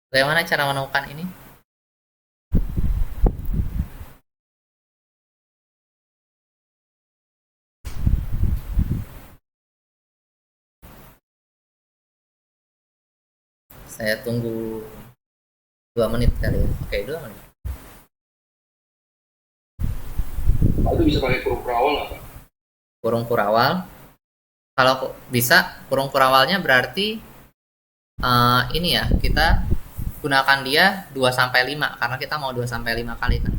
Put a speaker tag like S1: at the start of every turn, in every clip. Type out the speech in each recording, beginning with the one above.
S1: Bagaimana cara menemukan ini? Saya tunggu 2 menit kali ya. Oke, 2 menit.
S2: Pak, itu bisa pakai kurung perawal nggak, Pak?
S1: Kurung kurawal. Kalau bisa kurung kurawalnya berarti ini ya, kita gunakan dia 2 sampai 5 karena kita mau 2 sampai 5 kali kan.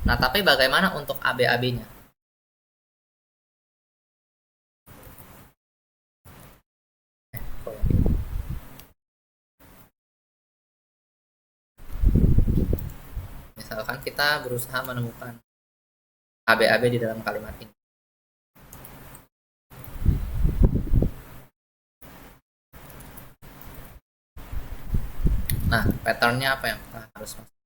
S1: Nah, tapi bagaimana untuk AB-AB-nya? Misalkan kita berusaha menemukan AB-AB di dalam kalimat ini. Nah, patternnya apa yang kita harus masuk?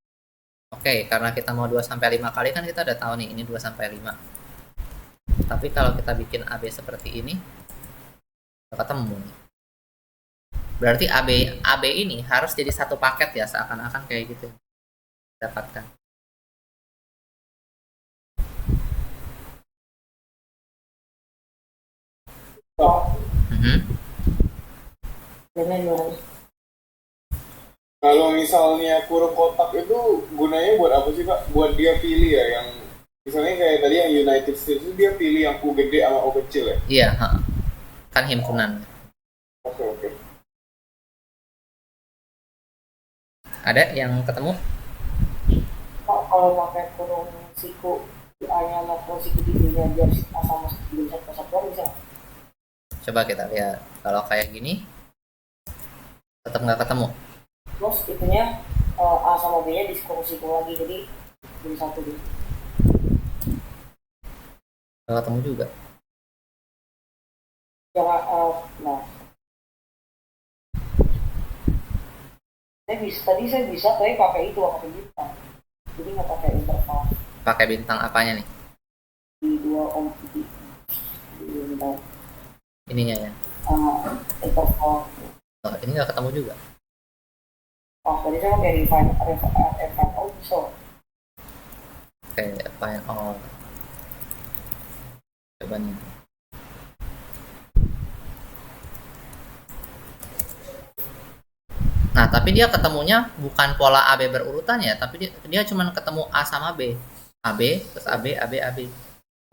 S1: Oke, karena kita mau 2 sampai 5 kali kan kita udah tahu nih ini 2 sampai 5. Tapi kalau kita bikin AB seperti ini, ketemu nih. Berarti AB ini harus jadi satu paket ya, seakan-akan kayak gitu dapatkan.
S2: Pak,
S1: Mhm.
S2: kalau misalnya kurung kotak itu gunanya buat apa sih, Pak? Buat dia pilih ya, yang misalnya kayak tadi yang United States itu dia pilih yang U gede sama U kecil ya?
S1: Iya, kan himpunan.
S2: Oke, oke.
S1: Ada yang ketemu?
S3: Pak, kalau pakai kurung siku di A-nya atau siku di B-nya biar A sama B satu kesatuan bisa.
S1: Coba kita lihat. Kalau kayak gini, tetap nggak ketemu.
S3: Terus itunya A sama B-nya di kurung siku lagi jadi satu gitu.
S1: Nggak ketemu juga.
S3: Jangan nah saya bisa tapi pakai itu pakai bintang. Jadi nggak pakai interval
S1: Pakai bintang apanya nih?
S3: di dua om di bintang
S1: Ininya ya.
S3: interval.
S1: Oh, ini nggak ketemu juga.
S3: Tadi saya pakai refine all bisa.
S1: Oke, find all. Coba nih. Nah, tapi dia ketemunya bukan pola AB berurutan ya, tapi dia cuma ketemu A sama B. AB, terus AB, AB, AB.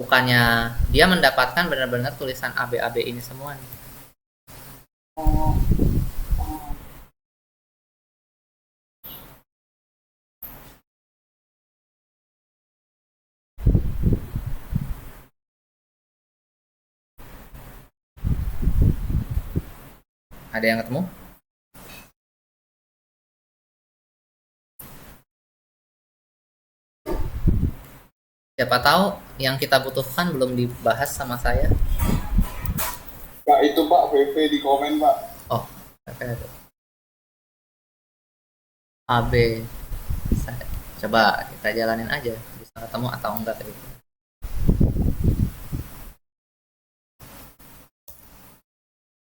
S1: Bukannya dia mendapatkan benar-benar tulisan AB, AB ini semua nih.
S3: Uh, uh,
S1: Ada yang ketemu? Siapa tahu yang kita butuhkan belum dibahas sama saya.
S2: Pak, itu Pak, VV di komen, Pak.
S1: Oh, oke. AB. Coba kita jalanin aja. Bisa ketemu atau enggak gitu.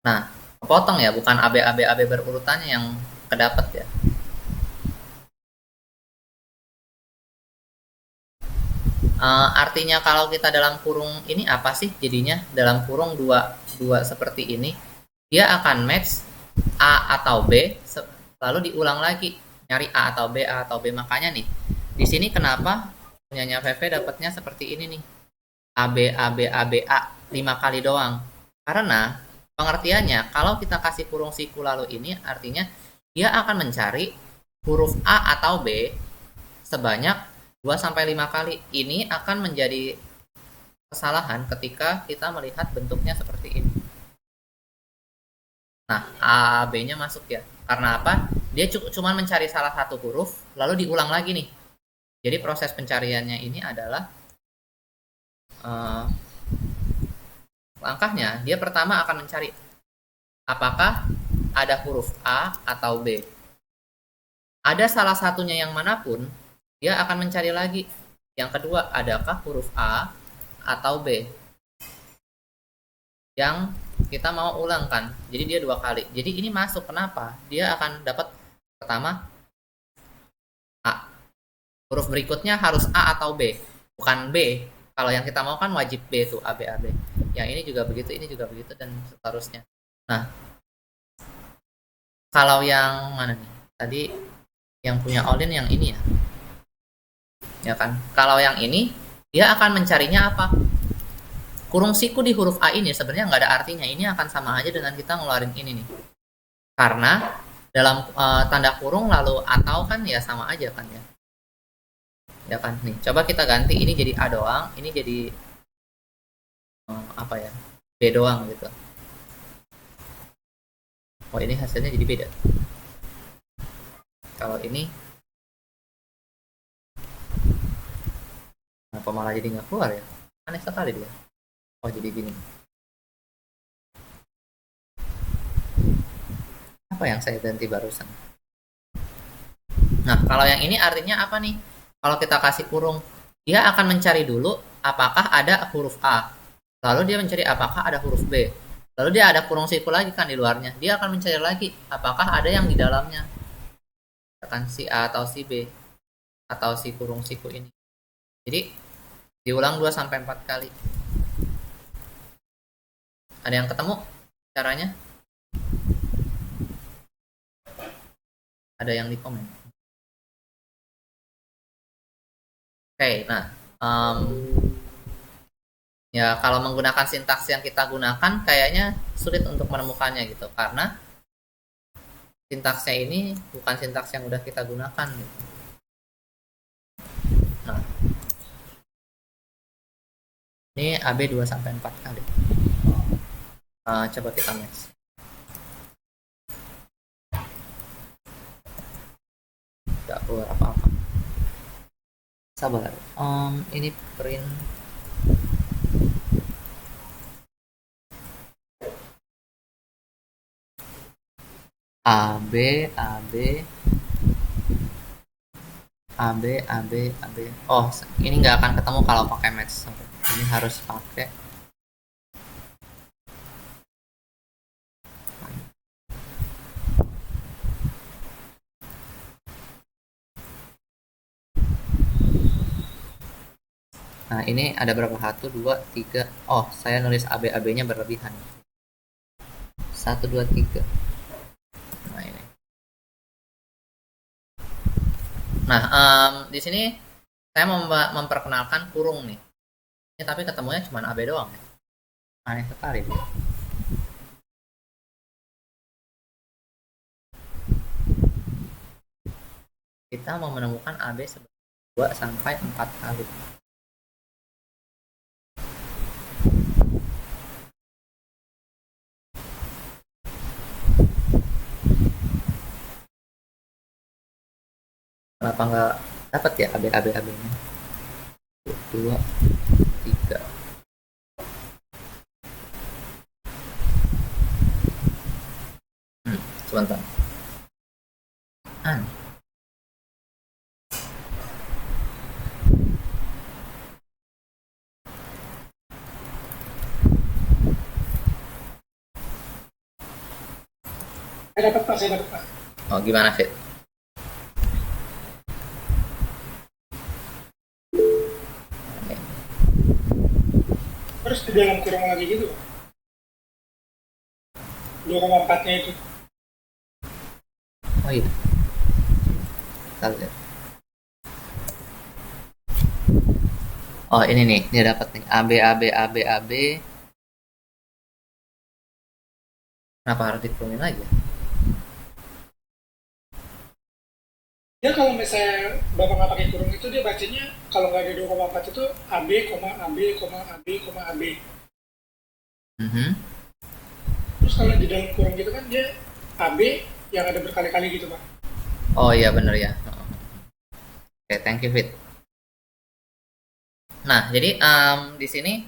S1: Nah, kepotong ya, bukan AB, AB, AB berurutannya yang kedapat ya. Artinya kalau kita dalam kurung ini apa sih jadinya? Dalam kurung dua, dua seperti ini, dia akan match A atau B, lalu diulang lagi nyari A atau B, A atau B. Makanya nih, di sini kenapa punyanya VV dapatnya seperti ini nih, A B A B A B A 5 kali doang. Karena pengertiannya kalau kita kasih kurung siku lalu ini artinya dia akan mencari huruf A atau B sebanyak 2 sampai 5 kali. Ini akan menjadi kesalahan ketika kita melihat bentuknya seperti ini. Nah, A, B-nya masuk ya. Karena apa? Dia cuma mencari salah satu huruf, lalu diulang lagi nih. Jadi proses pencariannya ini adalah uh, langkahnya, dia pertama akan mencari apakah ada huruf A atau B. Ada salah satunya yang manapun, dia akan mencari lagi. Yang kedua, adakah huruf A atau B yang kita mau ulang kan. Jadi dia 2 kali. Jadi ini masuk, kenapa? Dia akan dapat pertama huruf berikutnya harus A atau B, bukan B. Kalau yang kita mau kan wajib B tuh, A B A B. Yang ini juga begitu, ini juga begitu, dan seterusnya. Nah, kalau yang mana nih? Tadi yang punya Olin yang ini ya. Ya kan? Kalau yang ini dia akan mencarinya apa? Kurung siku di huruf A ini sebenarnya nggak ada artinya. Ini akan sama aja dengan kita ngeluarin ini nih. Karena dalam tanda kurung lalu atau kan ya sama aja kan ya. Ya kan nih. Coba kita ganti ini jadi A doang, ini jadi apa ya? B doang gitu. Oh, ini hasilnya jadi beda. Kalau ini kenapa malah jadi nggak keluar ya? Aneh sekali dia. Oh, jadi gini. Apa yang saya ganti barusan? Nah, kalau yang ini artinya apa nih? Kalau kita kasih kurung, dia akan mencari dulu apakah ada huruf A. Lalu dia mencari apakah ada huruf B. Lalu dia ada kurung siku lagi kan di luarnya. Dia akan mencari lagi apakah ada yang di dalamnya. Akan si A atau si B atau si kurung siku ini. Jadi diulang 2 sampai 4 kali. Ada yang ketemu caranya? Ada yang di komen. Oke, nah ya kalau menggunakan sintaks yang kita gunakan kayaknya sulit untuk menemukannya gitu karena sintaksnya ini bukan sintaks yang udah kita gunakan gitu. Nah, ini AB 2 sampai 4 kali. Coba kita match. Gak keluar apa-apa. Sabar. Ini print AB AB AB AB AB. Oh, ini nggak akan ketemu kalau pakai match. Ini harus pakai Nah, ini ada berapa? 1, 2, 3. Oh, saya nulis AB-AB-nya berlebihan. 1, 2, 3. Nah, ini. Nah, di sini saya memperkenalkan kurung nih. Ini tapi ketemunya cuma AB doang ya. Aneh sekali dia. Kita mau menemukan AB sebanyak 2 sampai 4 kali. Kenapa nggak dapat ya AB-AB-AB-nya? 2, 3. Sebentar.
S4: Saya dapat Pak, saya dapat Pak.
S1: Oh, gimana Fit?
S4: Terus di dalam kurung lagi gitu Pak. 2,4-nya itu.
S1: Oh iya. Kita lihat. Oh, ini nih, dia dapat nih AB AB AB AB. Kenapa harus diturunin lagi ya?
S4: Ya kalau misalnya Bapak nggak pakai kurung itu dia bacanya kalau nggak ada 2,4 itu AB, AB, AB, AB. Terus kalau di dalam kurung gitu kan dia AB yang ada berkali-kali gitu Pak.
S1: Oh iya bener ya. Oke, thank you Fit. Nah, jadi di sini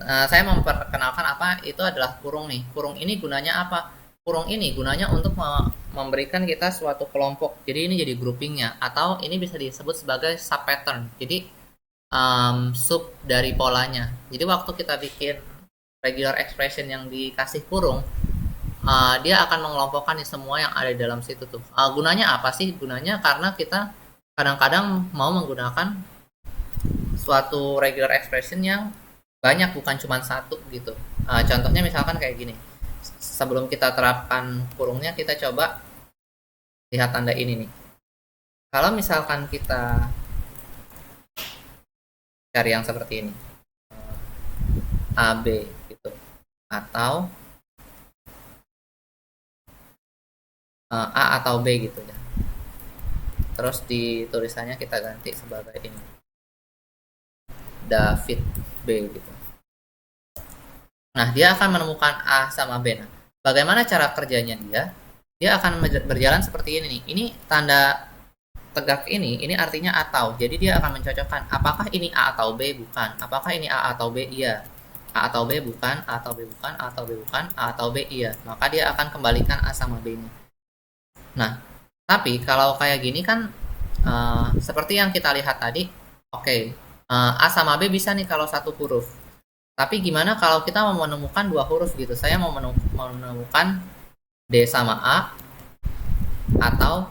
S1: saya memperkenalkan apa itu adalah kurung nih. Kurung ini gunanya apa? Kurung ini gunanya untuk memberikan kita suatu kelompok. Jadi ini jadi groupingnya atau ini bisa disebut sebagai sub pattern. Jadi sub dari polanya. Jadi waktu kita bikin regular expression yang dikasih kurung, dia akan mengelompokkan semua yang ada di dalam situ tuh. Gunanya apa sih? Gunanya karena kita kadang-kadang mau menggunakan suatu regular expression yang banyak, bukan cuma satu gitu. Contohnya misalkan kayak gini. Sebelum kita terapkan kurungnya, kita coba lihat tanda ini nih. Kalau misalkan kita cari yang seperti ini, AB gitu, atau A atau B gitu ya. Terus di tulisannya kita ganti sebagai ini, David B gitu. Nah, dia akan menemukan A sama B. Nah, bagaimana cara kerjanya dia? Dia akan berjalan seperti ini nih. Ini tanda tegak ini artinya atau. Jadi dia akan mencocokkan apakah ini A atau B, bukan. Apakah ini A atau B, iya. A atau B, bukan. A atau B, bukan. A atau B, bukan. A atau B, iya. Maka dia akan kembalikan A sama B-nya. Nah, tapi kalau kayak gini kan seperti yang kita lihat tadi, oke, A sama B bisa nih kalau satu huruf. Tapi gimana kalau kita mau menemukan dua huruf gitu? Saya mau menemukan D sama A atau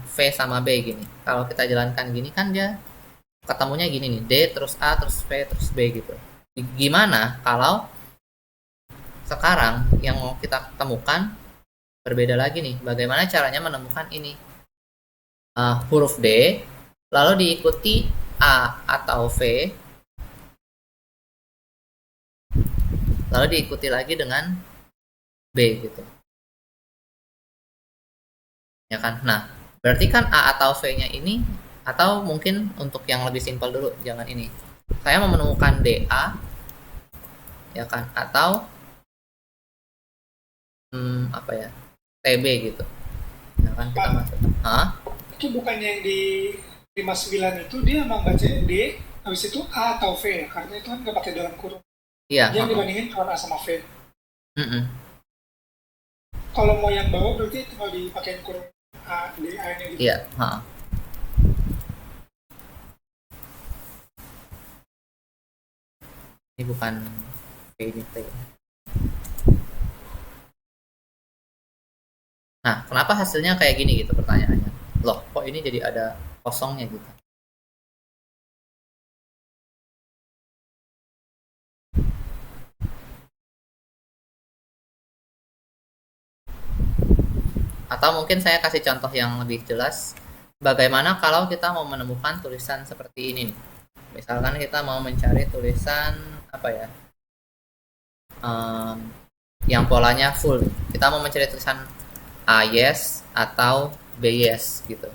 S1: V sama B gini. Kalau kita jalankan gini kan dia ketemunya gini nih, D terus A terus V terus B gitu. Gimana kalau sekarang yang mau kita temukan berbeda lagi nih? Bagaimana caranya menemukan ini? Huruf D lalu diikuti A atau V, lalu diikuti lagi dengan B gitu. Ya kan? Nah, berarti kan A atau V-nya ini, atau mungkin untuk yang lebih simpel dulu, jangan ini. Saya mau menemukan DA, ya kan? Atau apa ya? TB gitu. Ya kan kita masuk.
S4: Itu bukannya yang di 59 itu dia emang bacanya D, habis itu A atau V ya? Karena itu kan nggak pakai dalam kurung.
S1: Iya.
S4: Yang dibandingin kalau A sama V.
S1: Kalau
S4: mau yang bawah berarti tinggal dipakein kurung A, D, A-nya gitu.
S1: Iya. Ini bukan P, ini T. Nah, kenapa hasilnya kayak gini gitu pertanyaannya? Loh, kok ini jadi ada kosongnya gitu? Atau mungkin saya kasih contoh yang lebih jelas. Bagaimana kalau kita mau menemukan tulisan seperti ini nih? Misalkan kita mau mencari tulisan apa ya? Yang polanya full. Kita mau mencari tulisan A yes atau B yes gitu.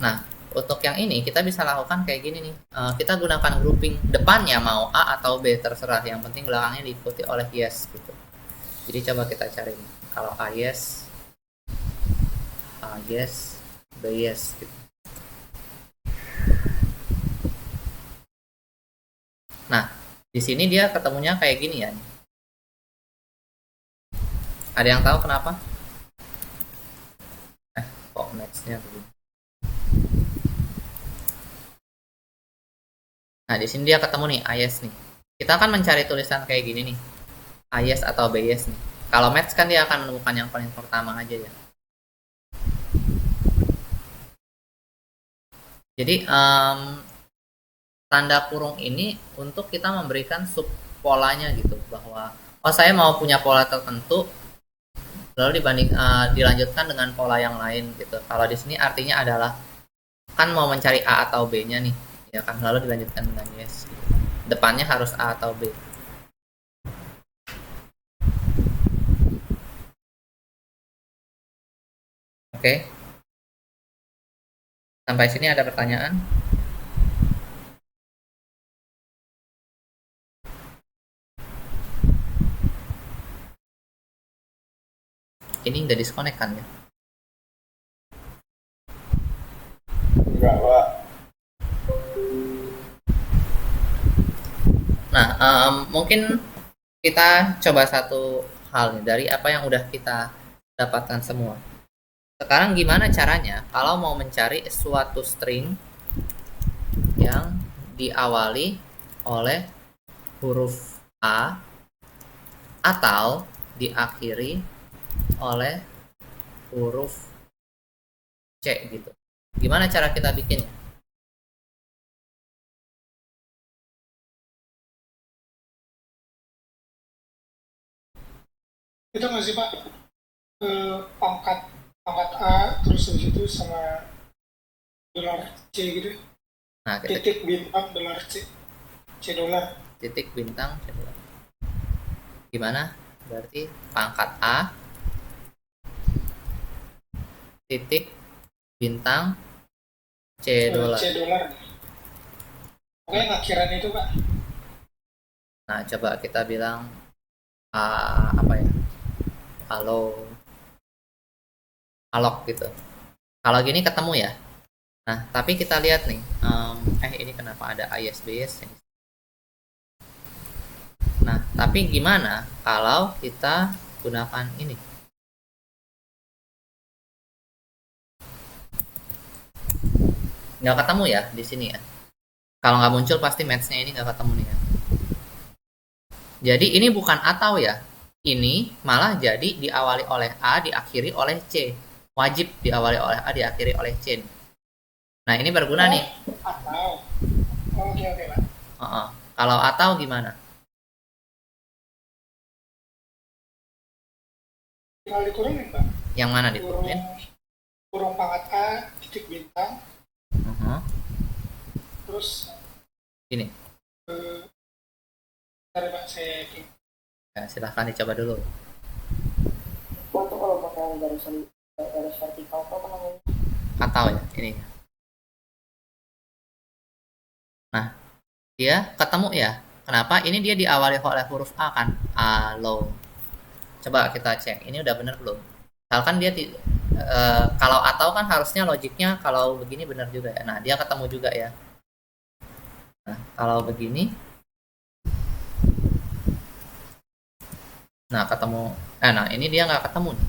S1: Nah, untuk yang ini kita bisa lakukan kayak gini nih. Kita gunakan grouping, depannya mau A atau B terserah. Yang penting belakangnya diikuti oleh yes gitu. Jadi coba kita cari nih. Kalau A yes, B yes gitu. Nah, di sini dia ketemunya kayak gini ya. Ada yang tahu kenapa? Kok match-nya begini? Nah, di sini dia ketemu nih, A yes nih. Kita akan mencari tulisan kayak gini nih. A yes atau B yes nih. Kalau match kan dia akan menemukan yang paling pertama aja ya. Jadi tanda kurung ini untuk kita memberikan sub polanya gitu, bahwa saya mau punya pola tertentu lalu dilanjutkan dengan pola yang lain gitu. Kalau di sini artinya adalah kan mau mencari A atau B-nya nih, ya kan, lalu dilanjutkan dengan yes. Gitu. Depannya harus A atau B. Oke. Sampai sini ada pertanyaan? Ini udah disconnect kan ya?
S2: Enggak, Pak.
S1: Nah, mungkin kita coba satu hal nih dari apa yang udah kita dapatkan semua. Sekarang gimana caranya kalau mau mencari suatu string yang diawali oleh huruf A atau diakhiri oleh huruf C gitu. Gimana cara kita bikinnya?
S4: Itu nggak sih Pak? Pangkat pangkat A terus habis itu sama dolar C gitu.
S1: Nah, kita
S4: Titik bintang dolar C. C dolar.
S1: titik bintang C dolar. Gimana? Berarti pangkat A titik bintang C dolar.
S4: C dolar. Oke, akhiran itu Pak.
S1: Nah, coba kita bilang apa ya? Halo, alok gitu. Kalau gini ketemu ya. Nah, tapi kita lihat nih. Ini kenapa ada ISBS? Nah, tapi gimana kalau kita gunakan ini? Nggak ketemu ya di sini ya. Kalau nggak muncul pasti match-nya ini nggak ketemu nih ya. Jadi ini bukan atau ya. Ini malah jadi diawali oleh A, diakhiri oleh C. Wajib diawali oleh A, diakhiri oleh C. Nah, ini berguna nih.
S4: Atau. Oke Pak.
S1: Kalau atau gimana?
S4: Tinggal dikurungin Pak.
S1: Yang mana dikurungin?
S4: Kurung pangkat A titik bintang. Terus
S1: Ini.
S4: Bentar Pak, saya
S1: Ya, silahkan dicoba dulu.
S3: Itu kalau pakai yang garis vertikal apa namanya?
S1: Atau ya, ini. Nah, dia ketemu ya. Kenapa? Ini dia diawali oleh huruf A kan? Alo. Coba kita cek. Ini udah bener belum? Misalkan dia kalau atau kan harusnya logiknya kalau begini benar juga ya. Nah, dia ketemu juga ya. Nah, kalau begini, nah ketemu. Nah ini dia nggak ketemu nih.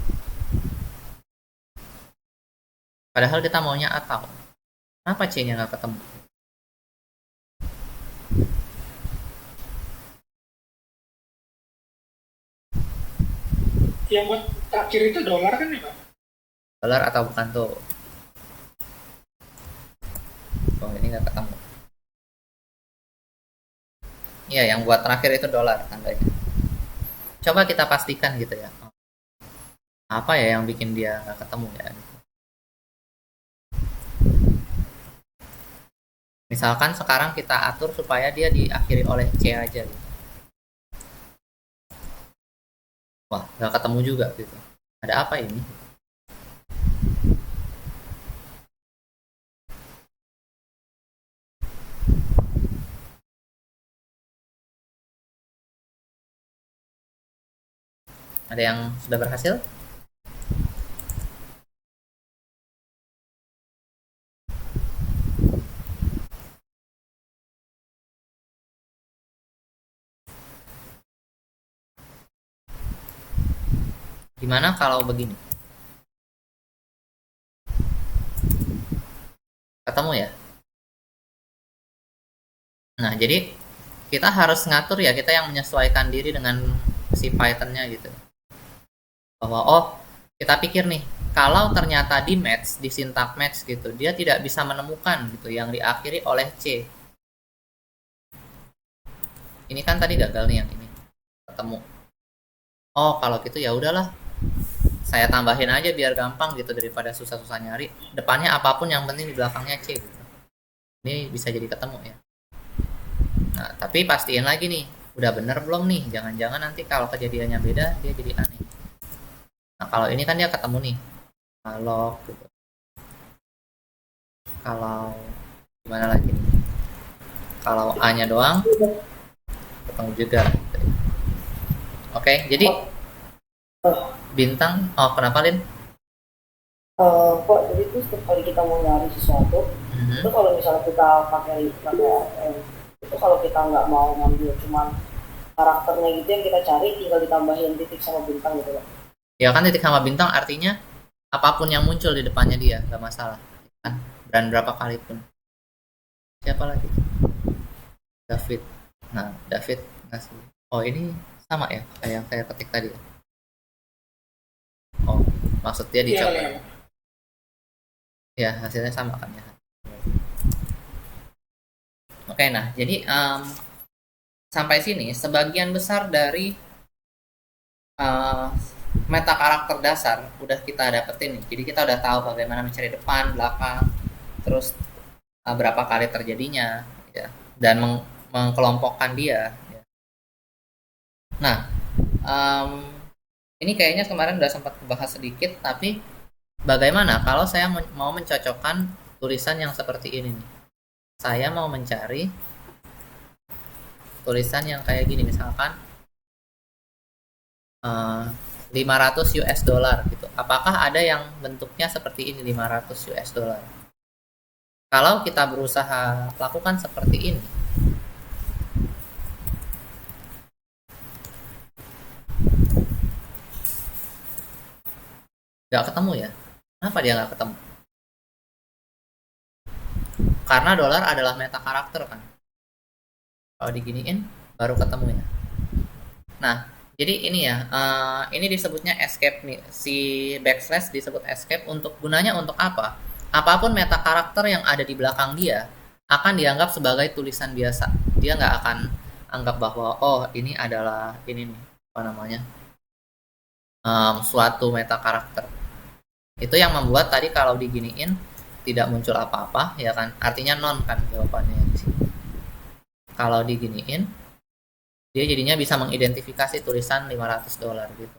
S1: Padahal kita maunya atau. Kenapa C-nya nggak ketemu?
S4: yang buat terakhir itu dolar kan ya Pak?
S1: Dolar atau bukan tuh? Oh, ini nggak ketemu. Iya, yang buat terakhir itu dolar tandanya. Coba kita pastikan gitu ya. Apa ya yang bikin dia nggak ketemu ya? Misalkan sekarang kita atur supaya dia diakhiri oleh C aja gitu. Wah, nggak ketemu juga gitu. Ada apa ini? Ada yang sudah berhasil? Gimana kalau begini? Ketemu ya? Nah, jadi kita harus ngatur ya, kita yang menyesuaikan diri dengan si Python-nya gitu. Bahwa kita pikir nih, kalau ternyata di match, di syntax match gitu, dia tidak bisa menemukan gitu yang diakhiri oleh C. Ini kan tadi gagal nih yang ini. Ketemu. Kalau gitu ya udahlah. Saya tambahin aja biar gampang gitu daripada susah-susah nyari. Depannya apapun yang penting di belakangnya C gitu. Ini bisa jadi ketemu ya. Nah, tapi pastiin lagi nih, udah bener belum nih? Jangan-jangan nanti kalau kejadiannya beda, dia jadi aneh. Nah, kalau ini kan dia ketemu nih. Kalau gitu. Kalau gimana lagi nih? Kalau A-nya doang, ketemu juga. Oke, jadi bintang. Kenapa Lin?
S3: Kok jadi itu setiap kali kita mau nyari sesuatu, itu kalau misalnya kita pakai itu kalau kita nggak mau ngambil cuman karakternya gitu yang kita cari, tinggal ditambahin titik sama bintang gitu loh.
S1: Ya kan, titik sama bintang artinya apapun yang muncul di depannya dia nggak masalah kan, dan berapa kali pun. Siapa lagi? David. Nah, David ngasih. Ini sama ya kayak yang saya ketik tadi ya. maksud dia
S4: Iya
S1: dicoba.
S4: kali ya.
S1: Ya, hasilnya sama kan ya. Oke, nah jadi sampai sini sebagian besar dari eh, meta karakter dasar udah kita dapetin nih. Jadi kita udah tahu bagaimana mencari depan, belakang, terus berapa kali terjadinya, ya, dan mengkelompokkan dia. Ya. Nah, ini kayaknya kemarin udah sempat bahas sedikit, tapi bagaimana kalau saya mau mencocokkan tulisan yang seperti ini nih? Saya mau mencari tulisan yang kayak gini, misalkan 500 US dollar gitu. Apakah ada yang bentuknya seperti ini 500 US dollar? Kalau kita berusaha lakukan seperti ini, nggak ketemu ya? Kenapa dia nggak ketemu? Karena dolar adalah meta karakter kan. Kalau diginiin baru ketemu ya. Nah, jadi ini ya, ini disebutnya escape nih. Si backslash disebut escape gunanya untuk apa? Apapun meta karakter yang ada di belakang dia akan dianggap sebagai tulisan biasa. Dia nggak akan anggap bahwa oh ini adalah ini nih apa namanya suatu meta karakter. Itu yang membuat tadi kalau diginiin tidak muncul apa-apa ya kan, artinya non kan jawabannya di sini. Kalau diginiin dia jadinya bisa mengidentifikasi tulisan 500 dolar gitu.